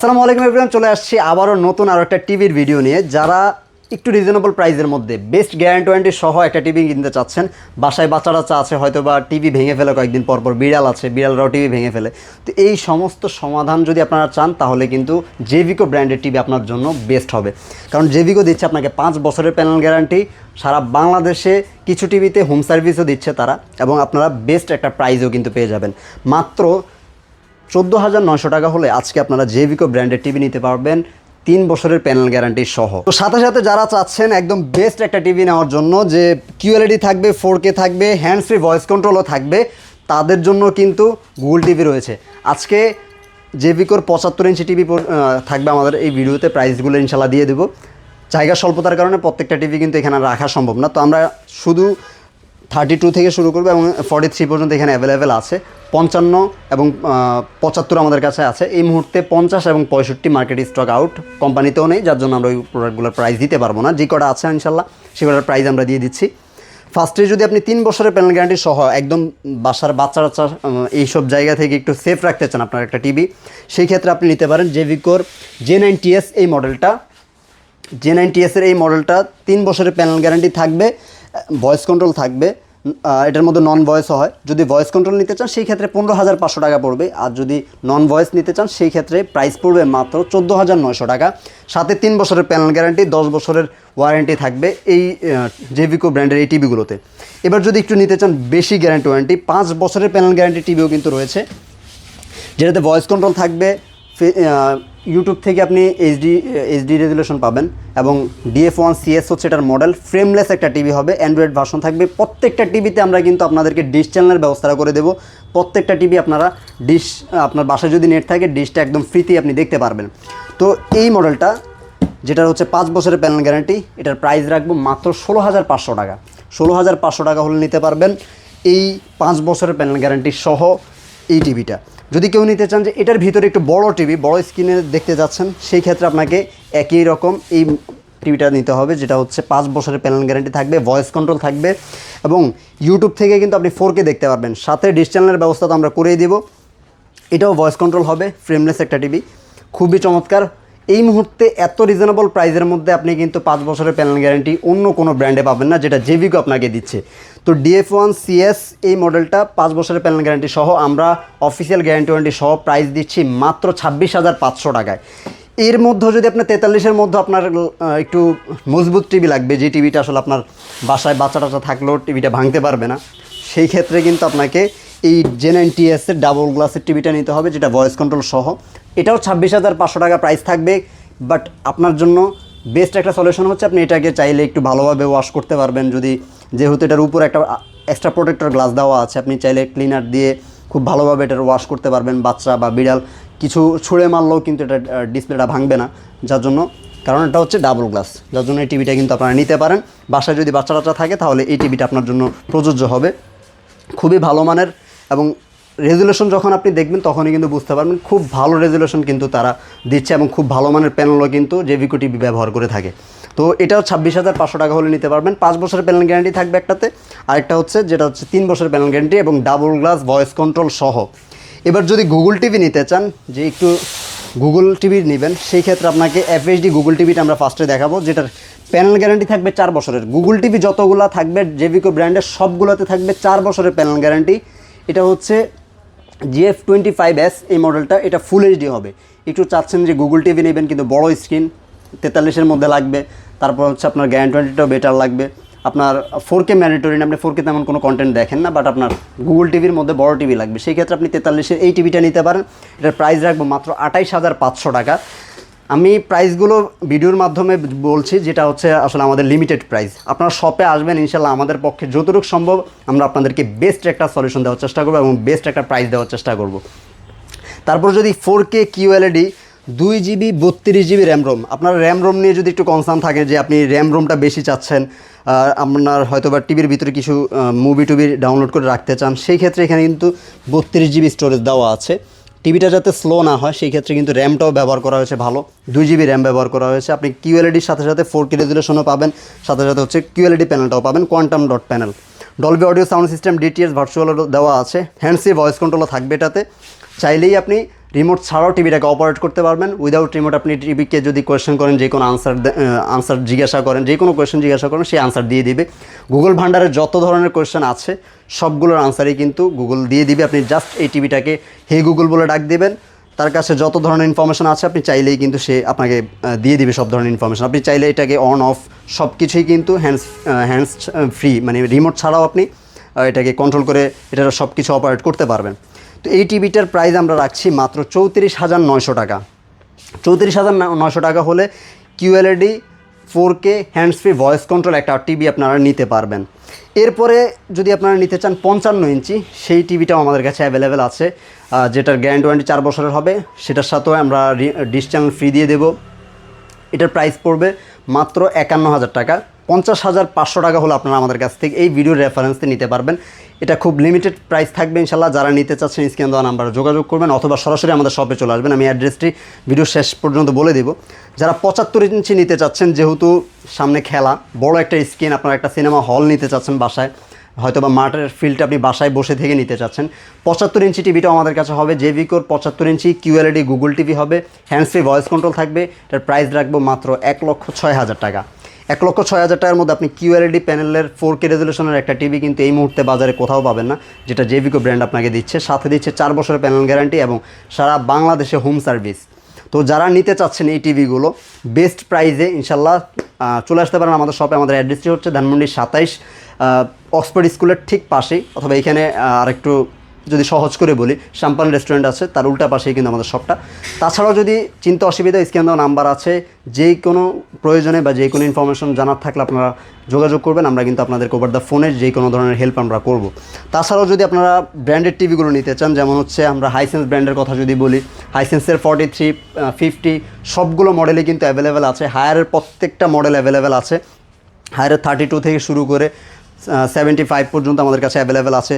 আসসালামু আলাইকুম এভরিওয়ান, চলে আসছি আবারও নতুন আরও একটা টিভির ভিডিও নিয়ে। যারা একটু রিজনেবল প্রাইসের মধ্যে বেস্ট গ্যারান্টি ওয়ারেন্টি সহ একটা টিভি কিনতে চাচ্ছেন, বাসায় বাচ্চা টাচ্চা আছে, হয়তো বা টিভি ভেঙে ফেলে কয়েকদিন পর পর, বিড়াল আছে, বিড়ালরাও টিভি ভেঙে ফেলে, তো এই সমস্ত সমাধান যদি আপনারা চান তাহলে কিন্তু জেভিকো ব্র্যান্ডের টিভি আপনার জন্য বেস্ট হবে। কারণ জেভিকো দিচ্ছে আপনাকে 5 বছরের প্যানেল গ্যারান্টি, সারা বাংলাদেশে কিছু টিভিতে হোম সার্ভিসও দিচ্ছে তারা, এবং আপনারা বেস্ট একটা প্রাইসও কিন্তু পেয়ে যাবেন। মাত্র 14,900 টাকা হলে আজকে আপনারা জেভিকো ব্র্যান্ডের টিভি নিতে পারবেন 3 বছরের প্যানেল গ্যারান্টি সহ। তো সাথে সাথে যারা চাচ্ছেন একদম বেস্ট একটা টিভি নেওয়ার জন্য, যে কিউএলইডি থাকবে, 4K থাকবে, হ্যান্ডস ফ্রি ভয়েস কন্ট্রোলও থাকবে, তাদের জন্য কিন্তু গুগল টিভি রয়েছে। আজকে জেভিকোর 75 ইঞ্চি টিভি থাকবে আমাদের এই ভিডিওতে, প্রাইসগুলো ইনশাল্লাহ দিয়ে দেবো। জায়গা স্বল্পতার কারণে প্রত্যেকটা টিভি কিন্তু এখানে রাখা সম্ভব না, তো আমরা শুধু 32 থেকে শুরু করবো এবং 43 পর্যন্ত এখানে অ্যাভেলেবেল আছে। 55 এবং 75 আমাদের কাছে আছে। এই মুহূর্তে 50 এবং 65 মার্কেট স্টক আউট, কোম্পানিতেও নেই, যার জন্য আমরা ওই প্রোডাক্টগুলোর প্রাইস দিতে পারবো না। যে কটা আছে ইনশাল্লাহ সে কটার প্রাইস আমরা দিয়ে দিচ্ছি। ফার্স্টে যদি আপনি 3 বছরের প্যানেল গ্যারান্টি সহ একদম বাসার বাচ্চা বাচ্চা এইসব জায়গা থেকে একটু সেফ রাখতে চান আপনার একটা টিভি, সেই ক্ষেত্রে আপনি নিতে পারেন জেভিকোর J9TS এই মডেলটা। J9TS এর এই মডেলটা 3 বছরের প্যানেল গ্যারান্টি থাকবে, ভয়েস কন্ট্রোল থাকবে, এটার মধ্যে নন ভয়েসও হয়। যদি ভয়েস কন্ট্রোল নিতে চান সেই ক্ষেত্রে 15,500 টাকা পড়বে, আর যদি নন ভয়েস নিতে চান সেই ক্ষেত্রে প্রাইস পড়বে মাত্র 14,900 টাকা। সাথে 3 বছরের প্যানেল গ্যারান্টি, 10 বছরের ওয়ারেন্টি থাকবে এই জেভিকো ব্র্যান্ডের এই টিভিগুলোতে। এবার যদি একটু নিতে চান বেশি গ্যারান্টি ওয়ারেন্টি, 5 বছরের প্যানেল গ্যারান্টি টিভিও কিন্তু রয়েছে, যেটাতে ভয়েস কন্ট্রোল থাকবে, ইউটিউব থেকে আপনি এইচডি রেজুলেশন পাবেন, এবং DF1CS হচ্ছে এটার মডেল। ফ্রেমলেস একটা টিভি হবে, অ্যান্ড্রয়েড ভার্সন থাকবে। প্রত্যেকটা টিভিতে আমরা কিন্তু আপনাদেরকে ডিশ চ্যানেলের ব্যবস্থা করে দেবো। প্রত্যেকটা টিভি আপনারা ডিশ, আপনার বাসায় যদি নেট থাকে, ডিশটা একদম ফ্রিতেই আপনি দেখতে পারবেন। তো এই মডেলটা, যেটা হচ্ছে 5 বছরের প্যানেল গ্যারান্টি, এটার প্রাইস রাখবো মাত্র 16,500 টাকা। 16,500 টাকা হলে নিতে পারবেন এই 5 বছরের প্যানেল গ্যারান্টি সহ এই টিভিটা। যদি কেউ নিতে চান যে এটার ভিতরে একটু বড় টিভি, বড় স্ক্রিনে দেখতে যাচ্ছেন, সেই ক্ষেত্রে আপনাকে একই রকম এই টিভিটা নিতে হবে, যেটা হচ্ছে 5 বছরের প্যানেল গ্যারান্টি থাকবে, ভয়েস কন্ট্রোল থাকবে, এবং ইউটিউব থেকে কিন্তু আপনি 4K দেখতে পারবেন। সাথে ডিশ চ্যানেলের ব্যবস্থা তো আমরা করেই দেবো। এটাও ভয়েস কন্ট্রোল হবে, ফ্রেমলেস একটা টিভি, খুবই চমৎকার। এই মুহূর্তে এত রিজনেবল প্রাইসের মধ্যে আপনি কিন্তু 5 বছরের প্যানেল গ্যারান্টি অন্য কোনো ব্র্যান্ডে পাবেন না, যেটা জেভিকো আপনাকে দিচ্ছে। তো DF1CS এই মডেলটা 5 বছরের প্যানেল গ্যারান্টি সহ আমরা অফিসিয়াল গ্যারান্টি ওয়ারেন্টি সহ প্রাইস দিচ্ছি মাত্র 26,500 টাকায়। এর মধ্যে যদি আপনার 43-এর মধ্যে আপনার একটু মজবুত টিভি লাগবে, যে টিভিটা আসলে আপনার বাসায় বাচ্চা টাচ্চা থাকলেও টিভিটা ভাঙতে পারবে না, সেই ক্ষেত্রে কিন্তু আপনাকে এই J9TS এর ডাবল গ্লাসের টিভিটা নিতে হবে, যেটা ভয়েস কন্ট্রোল সহ। এটাও 26,500 টাকা প্রাইস থাকবে, বাট আপনার জন্য বেস্ট একটা সলিউশন হচ্ছে আপনি এটাকে চাইলে একটু ভালোভাবে ওয়াশ করতে পারবেন। যদি, যেহেতু এটার উপর একটা এক্সট্রা প্রোটেক্টর গ্লাস দেওয়া আছে, আপনি চাইলে ক্লিনার দিয়ে খুব ভালোভাবে এটার ওয়াশ করতে পারবেন। বাচ্চা বা বিড়াল কিছু ছুঁড়ে মারলেও কিন্তু এটা ডিসপ্লেটা ভাঙবে না, যার জন্য, কারণ এটা হচ্ছে ডাবল গ্লাস, যার জন্য এই টিভিটা কিন্তু আপনারা নিতে পারেন। বাসায় যদি বাচ্চা টাচ্চা থাকে তাহলে এই টিভিটা আপনার জন্য প্রযোজ্য হবে। খুবই ভালো মানের, এবং রেজুলেশন যখন আপনি দেখবেন তখনই কিন্তু বুঝতে পারবেন খুব ভালো রেজুলেশন কিন্তু তারা দিচ্ছে, এবং খুব ভালো মানের প্যানেলও কিন্তু জেভিকো টিভি ব্যবহার করে থাকে। তো এটাও 26,500 টাকা হলে নিতে পারবেন। 5 বছরের প্যানেল গ্যারান্টি থাকবে একটাতে, আরেকটা হচ্ছে যেটা হচ্ছে 3 বছরের প্যানেল গ্যারান্টি এবং ডাবল গ্লাস ভয়েস কন্ট্রোল সহ। এবার যদি গুগল টিভি নিতে চান, যে একটু গুগল টিভি নেবেন, সেই ক্ষেত্রে আপনাকে FHD গুগল টিভিটা আমরা ফার্স্টে দেখাবো, যেটার প্যানেল গ্যারান্টি থাকবে 4 বছরের। গুগল টিভি যতগুলো থাকবে জেভিকো ব্র্যান্ডের সবগুলোতে থাকবে 4 বছরের প্যানেল গ্যারান্টি। এটা হচ্ছে GF25S এই মডেলটা, এটা ফুল HD হবে। একটু চাচ্ছেন যে গুগল টিভি নেবেন কিন্তু বড় স্ক্রিন, 43-এর মধ্যে লাগবে, তারপর হচ্ছে আপনার গ্যারান্টি ওয়ারেন্টিটাও বেটার লাগবে। আপনার 4K ম্যান্ডেটরি না, আপনি 4K তেমন কোনো কন্টেন্ট দেখেন না, বাট আপনার গুগল টিভির মধ্যে বড় টিভি লাগবে, সেই ক্ষেত্রে আপনি 43-এর এই টিভিটা নিতে পারেন। এটার প্রাইস রাখবো মাত্র 28,500 টাকা। আমি প্রাইসগুলো ভিডিওর মাধ্যমে বলছি, যেটা হচ্ছে আসলে আমাদের লিমিটেড প্রাইস। আপনারা শপে আসবেন, ইনশাল্লাহ আমাদের পক্ষে যতটুকু সম্ভব আমরা আপনাদেরকে বেস্ট একটা সলিউশন দেওয়ার চেষ্টা করবো এবং বেস্ট একটা প্রাইস দেওয়ার চেষ্টা করব। তারপর যদি 4K QLED 2GB 32GB RAM ROM, আপনার র্যাম রোম নিয়ে যদি একটু কনসার্ন থাকে যে আপনি র্যাম রোমটা বেশি চাচ্ছেন, আপনার হয়তো বা টিভির ভিতরে কিছু মুভি টুভি ডাউনলোড করে রাখতে চান, সেই ক্ষেত্রে এখানে কিন্তু 32GB স্টোরেজ দেওয়া আছে। টিভিটা যাতে স্লো না হয় সেই ক্ষেত্রে কিন্তু র্যামটাও ব্যবহার করা হয়েছে ভালো, 2GB র্যাম ব্যবহার করা হয়েছে। আপনি QLEDর সাথে সাথে 4K রেজুলেশনও পাবেন, সাথে সাথে হচ্ছে QLED প্যানেলটাও পাবেন, quantum dot panel. Dolby audio sound system DTS ভার্চুয়ালও দেওয়া আছে, হ্যান্ডস ফ্রি ভয়েস কন্ট্রোলও থাকবে এটাতে। চাইলেই আপনি রিমোট ছাড়াও টিভিটাকে অপারেট করতে পারবেন। উইদাউট রিমোট আপনি টিভিকে যদি কোয়েশ্চেন করেন, যে কোনো আনসার জিজ্ঞাসা করেন, যে কোনো কোয়েশ্চেন জিজ্ঞাসা করেন, সেই আনসার দিয়ে দিবে। গুগল ভান্ডারে যত ধরনের কোয়েশ্চেন আছে সবগুলোর আনসারই কিন্তু গুগল দিয়ে দিবে। আপনি জাস্ট এই টিভিটাকে হে গুগল বলে ডাক দিবেন, তার কাছে যত ধরনের ইনফরমেশন আছে আপনি চাইলেই কিন্তু সে আপনাকে দিয়ে দিবে সব ধরনের ইনফরমেশন। আপনি চাইলে এটাকে অন অফ সব কিছুই কিন্তু হ্যান্ডস ফ্রি, মানে রিমোট ছাড়াও আপনি এটাকে কন্ট্রোল করে এটা সব কিছু অপারেট করতে পারবেন। তো এই টিভিটার প্রাইস আমরা রাখছি মাত্র 34,900 টাকা। 34,900 টাকা হলে QLED 4K hands free voice control একটা টিভি আপনারা নিতে পারবেন। এরপরে যদি আপনারা নিতে চান 55 ইঞ্চি, সেই টিভিটাও আমাদের কাছে অ্যাভেলেবেল আছে, যেটার গ্যারান্টি ওয়ারেন্টি 4 বছরের হবে। সেটার সাথেও আমরা ডিশ চ্যানেল ফ্রি দিয়ে দেবো। এটার প্রাইস পড়বে মাত্র 51,000 টাকা। 50,500 টাকা হলো আপনারা আমাদের কাছ থেকে এই ভিডিওর রেফারেন্সে নিতে পারবেন। এটা খুব লিমিটেড প্রাইস থাকবে ইনশাল্লাহ। যারা নিতে চাচ্ছেন স্ক্রিন দেওয়া নাম্বারে যোগাযোগ করবেন অথবা সরাসরি আমাদের শপে চলে আসবেন। আমি অ্যাড্রেসটি ভিডিও শেষ পর্যন্ত বলে দেব। যারা 75 ইঞ্চি নিতে চাচ্ছেন, যেহেতু সামনে খেলা, বড় একটা স্ক্রিন, আপনারা একটা সিনেমা হল নিতে চাচ্ছেন বাসায়, হয়তো বা মাঠের ফিল্ডটা আপনি বাসায় বসে থেকে নিতে চাচ্ছেন, 75 ইঞ্চি টিভিটাও আমাদের কাছে হবে। জেভিকোর 75 ইঞ্চি QLED গুগল টিভি হবে, হ্যান্ডস ফ্রি ভয়েস কন্ট্রোল থাকবে। এটার প্রাইস রাখবো মাত্র 1,06,000 টাকা। 1,06,000 টাকার মধ্যে আপনি QLED প্যানেলের 4K রেজলিউশনের একটা টিভি কিন্তু এই মুহূর্তে বাজারে কোথাও পাবেন না, যেটা জেভিকো ব্র্যান্ড আপনাকে দিচ্ছে। সাথে দিচ্ছে 4 বছরের প্যানেল গ্যারান্টি এবং সারা বাংলাদেশে হোম সার্ভিস। তো যারা নিতে চাচ্ছেন এই টিভিগুলো বেস্ট প্রাইসে ইনশাল্লাহ চলে আসতে পারেন আমাদের শপে। আমাদের অ্যাড্রেসটি হচ্ছে ধানমন্ডি 27, অক্সফোর্ড স্কুলের ঠিক পাশেই, অথবা এখানে আরেকটু যদি সহজ করে বলি, শাম্পান রেস্টুরেন্ট আছে, তার উল্টা পাশেই কিন্তু আমাদের শপটা। তাছাড়াও যদি চিন্তা অসুবিধা, স্ক্রিন দেওয়া নাম্বার আছে, যে কোনো প্রয়োজনে বা যে কোনো ইনফরমেশন জানার থাকলে আপনারা যোগাযোগ করবেন। আমরা কিন্তু আপনাদেরকে ওভার দ্য ফোনে যে কোনো ধরনের হেল্প আমরা করব। তাছাড়াও যদি আপনারা ব্র্যান্ডেড টিভিগুলো নিতে চান, যেমন হচ্ছে আমরা হাইসেন্স ব্র্যান্ডের কথা যদি বলি, হাইসেন্সের 43, 50 সবগুলো মডেলই কিন্তু অ্যাভেলেবেল আছে। হায়ারের প্রত্যেকটা মডেল অ্যাভেলেবেল আছে। হায়ারের 32 থেকে শুরু করে 75 পর্যন্ত আমাদের কাছে অ্যাভেলেবেল আছে।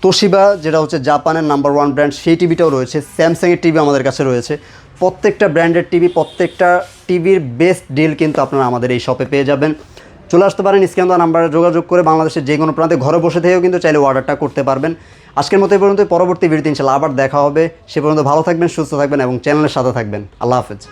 তোশিবা, যেটা হচ্ছে জাপানের নাম্বার 1 ব্র্যান্ড, সেই টিভিটাও রয়েছে। স্যামসাংয়ের টিভি আমাদের কাছে রয়েছে। প্রত্যেকটা ব্র্যান্ডের টিভি, প্রত্যেকটা টিভির বেস্ট ডিল কিন্তু আপনারা আমাদের এই শপে পেয়ে যাবেন। চলে আসতে পারেন স্ক্রিন দেওয়া নাম্বারে যোগাযোগ করে। বাংলাদেশের যে কোনো প্রান্তে ঘরে বসে থেকেও কিন্তু চাইলে অর্ডারটা করতে পারবেন। আজকের মতো এই পর্যন্ত, পরবর্তী ভিডিওতে ইনশাআল্লাহ আবার দেখা হবে। সে পর্যন্ত ভালো থাকবেন, সুস্থ থাকবেন এবং চ্যানেলের সাথে থাকবেন। আল্লাহ হাফেজ।